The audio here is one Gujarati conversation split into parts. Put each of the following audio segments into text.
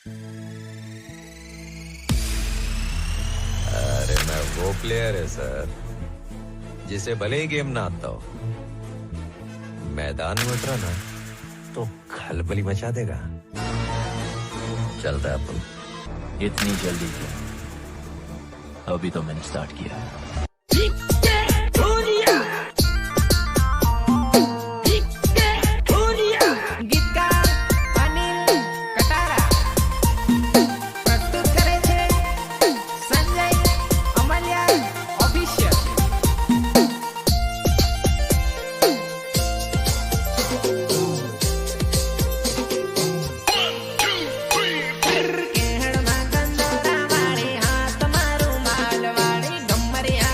अरे मैं वो प्लेयर है सर जिसे भले ही गेम ना आता हो, मैदान में उतरा ना तो खलबली मचा देगा। चलता है अपन। इतनी जल्दी क्यों? अभी तो मैंने स्टार्ट किया है। ગીતકાર અનિલ કટારા પ્રસ્તુત કરે છે સંજય અમલિયા ઓફિશિયલ. કેહળમાં કંદોરા વાળી હાથ મારું માલ વાળી ગમરિયા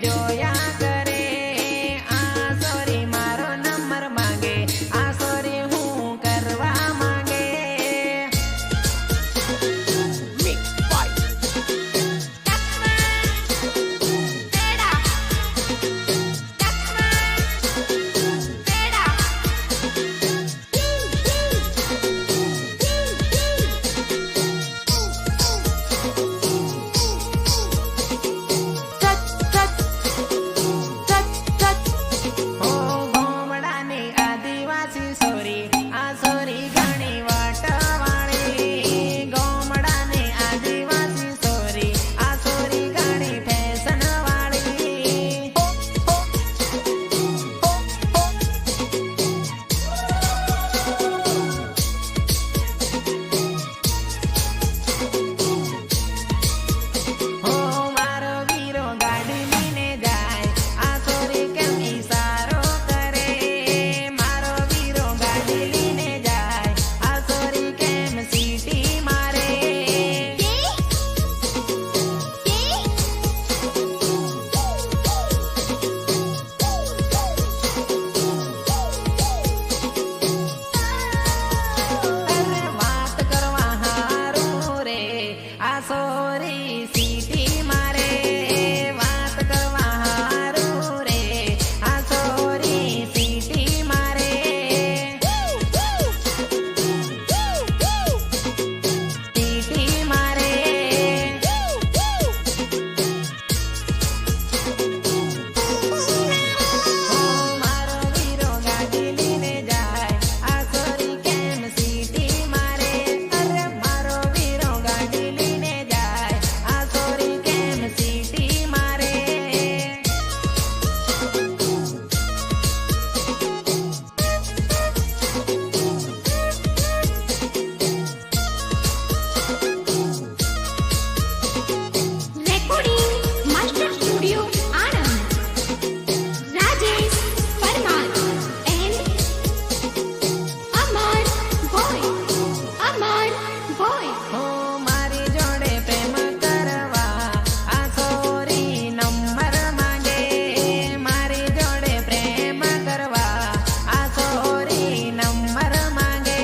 જોયા કરે આ સોરી મારો નંબર માંગે આ સોરી હું કરવા માંગે મિક્સ બોય ઓ ગોમડાની આદિવાસી સોરી આ સોરી ઘણી વાટવાળી ગોમડાની આદિવાસી સોરી આ સોરી ઘણી ફેશન વાળી ઓ મારો વીરો ગાડી લઈને જાય આ સોરી કેમ ઈશારો કરે મારો વીરો ગાડી લઈને જાય આ સોરી કેમ સીટી મારે અરે વાત કરવા હારું રે આ સોરી સીટી મારે વાત કરવા હારું રે આ સોરી સીટી મારે સીટી મારે ઓ મારો વીરો ગાડી લઈને જાય આ સોરી કેમ સીટી મારે અરે મારો વીરો ગાડી લઈને જાય આ સોરી કેમ સીટી મારે Recording Master Studio Anand, Rajesh Parmar and Amar Boy. ઓ મારી જોડે પ્રેમ કરવા આ સોરી નંબર માંગે મારી જોડે પ્રેમ કરવા આ સોરી નંબર માંગે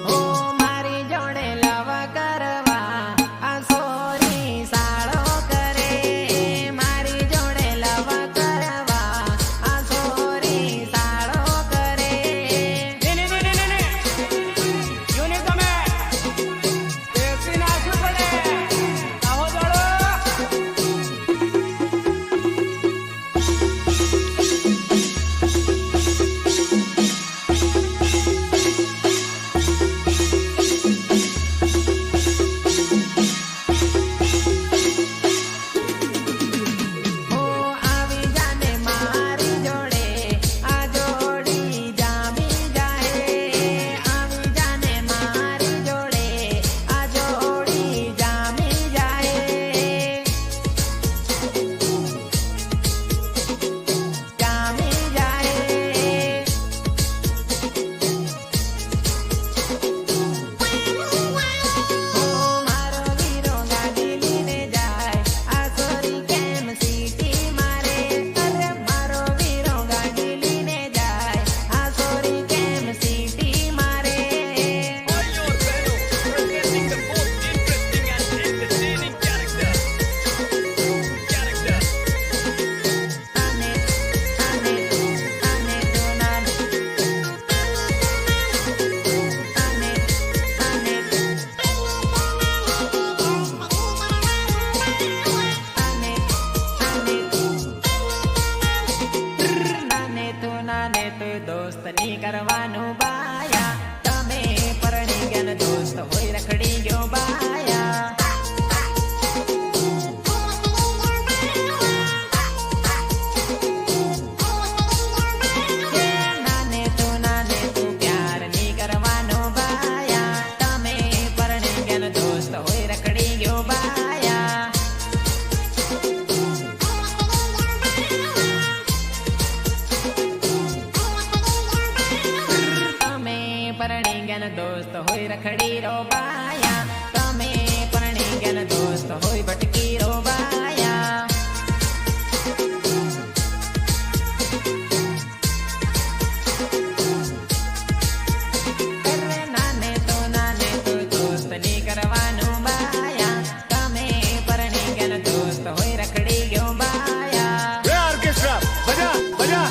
ઓ મારી જોડે લવ કરવા આ સોરી સાળો કરે મારી જોડે લવ કરવા આ સોરી સાળો કરે ઓ આવી જાને મારી જોડે આ જોડી જામી જાય આવી જાને મારી જોડે આ જોડી જામી જાય જામી જાય ઓ મારો વીરો ગાડી લઈને જાય આ સોરી કેમ સીટી મારે અરે મારો વીરો ગાડી લઈને જાય આ સોરી કેમ સીટી મારે આને આને આને તો નાને આને આને નાને તો દોસ્ત ની કરવાનું બાયા તમે પરણી ગયા ને દોસ્ત હોય રખડી ગયો બાયા નાને તો પ્યાર ની કરવાનો બાયા તમે પરણી ગયા ને દોસ્ત હોય રખડી ગયો બાયા દોસ્ત હોય રખડી રો બાયા તમે પરણી ગયા દોસ્ત હોય ભટકી રો બાયા અરે નાને તો દોસ્ત ની કરવાનું બાયા તમે પરણી ગયા દોસ્ત હોય રખડી ગયો બાયા ऑर्केस्ट्रा बजा बजा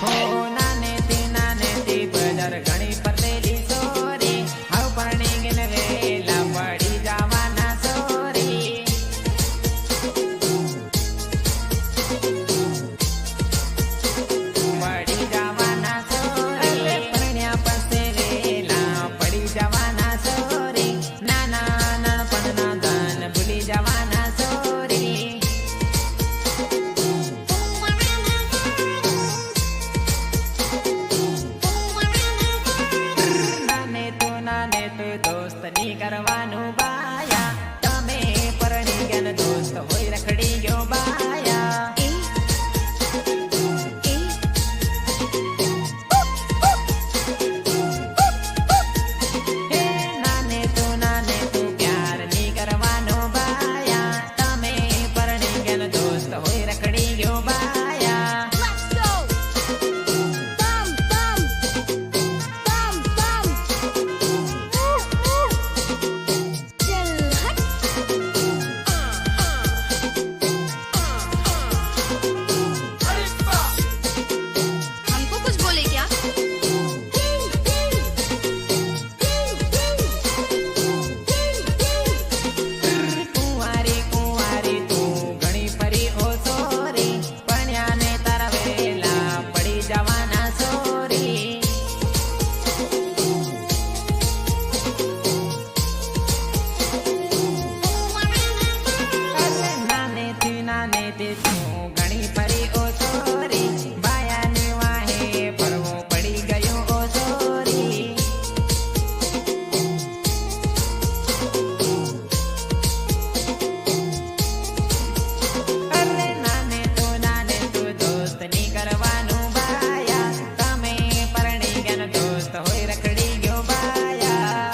હો નાનેથી બજાર ઘણી પરદેલી સોરી હાવ પરણી ગઈને વેલા પડી જવાના સોરી પડી જવાના સોરી પરણ્યા પછી વેલા પડી જવાના સોરી નાના નાનપણના ધન ભૂલી જવાના સોરી નાને તું દોસ્ત ની કરવાનું બાયા તમે પરણી ગયા દોસ્ત હોય રખડી ગયો બાયા હે નાને તું પ્યાર ની કરવાનો બાયા તમે પરણી ગયા દોસ્ત હોય રખડી ગયો બાયા Let's go! Bum, bum! Bum, bum! चल हट! हमको कुछ बोले क्या? કુંવારી કુંવારી તું ઘણી ફરી ઓ સોરી પણ્યા ને તારા વેલા પડી જવાના સોરી નાનેથી તું ઘણી ફરી ઓ સોરી બાયાની વાહે પડવો પડી ગયો ઓ સોરી અરે નાને તું દોસ્ત ની કરવાનું બાયા તમે પરણી ગયા દોસ્ત હોય રખડી ગયો બાયા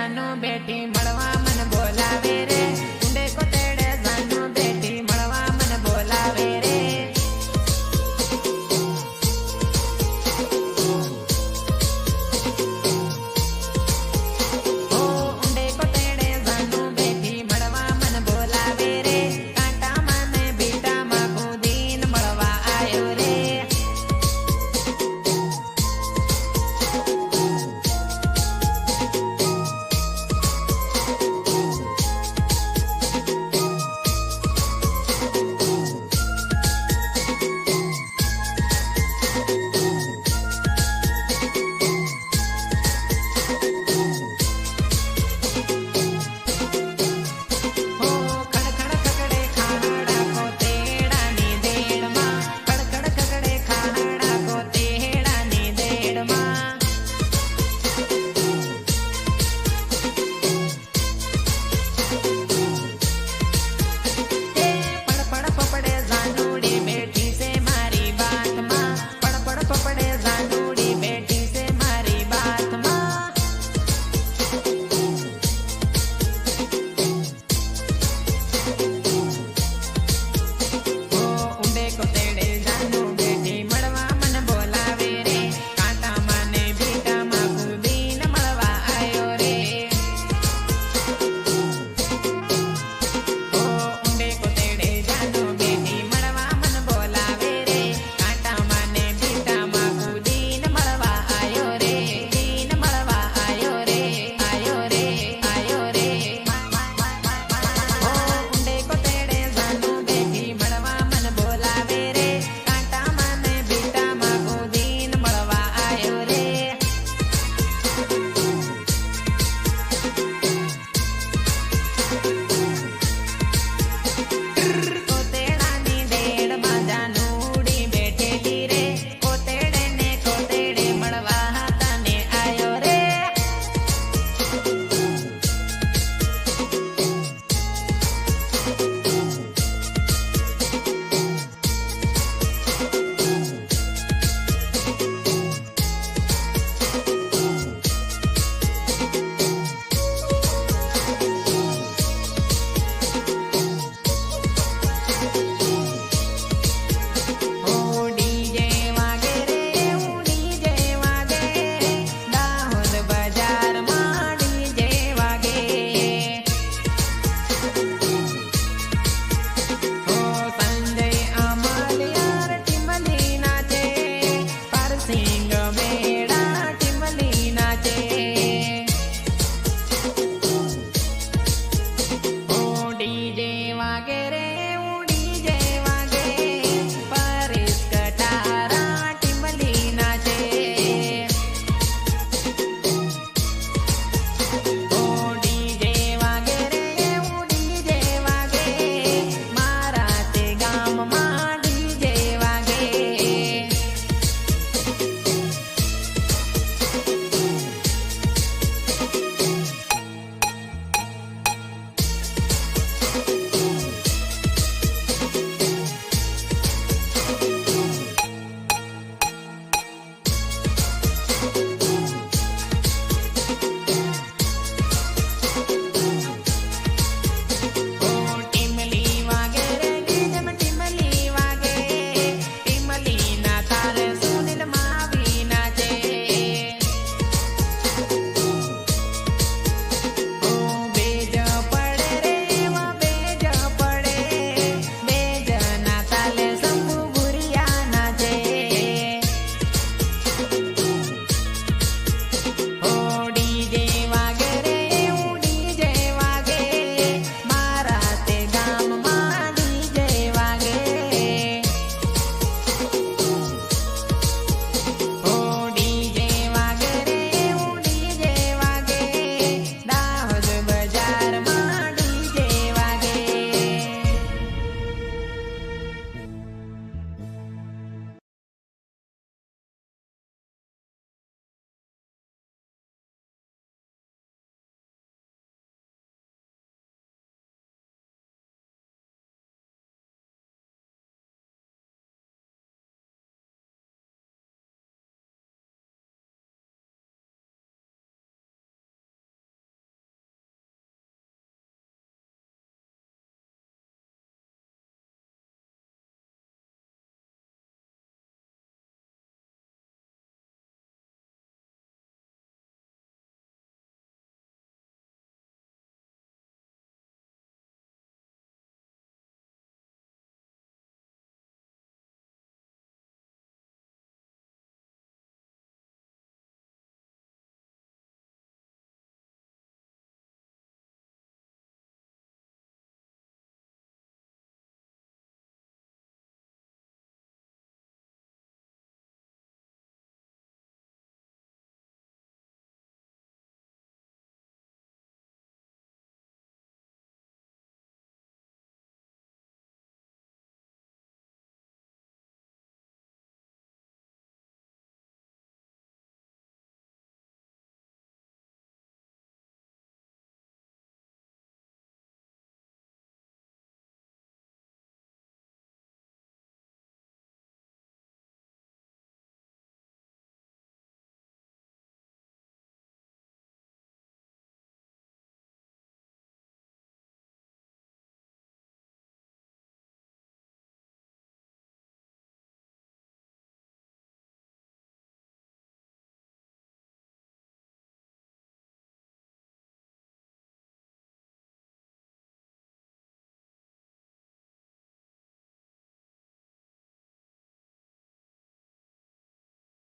જાનું બેટી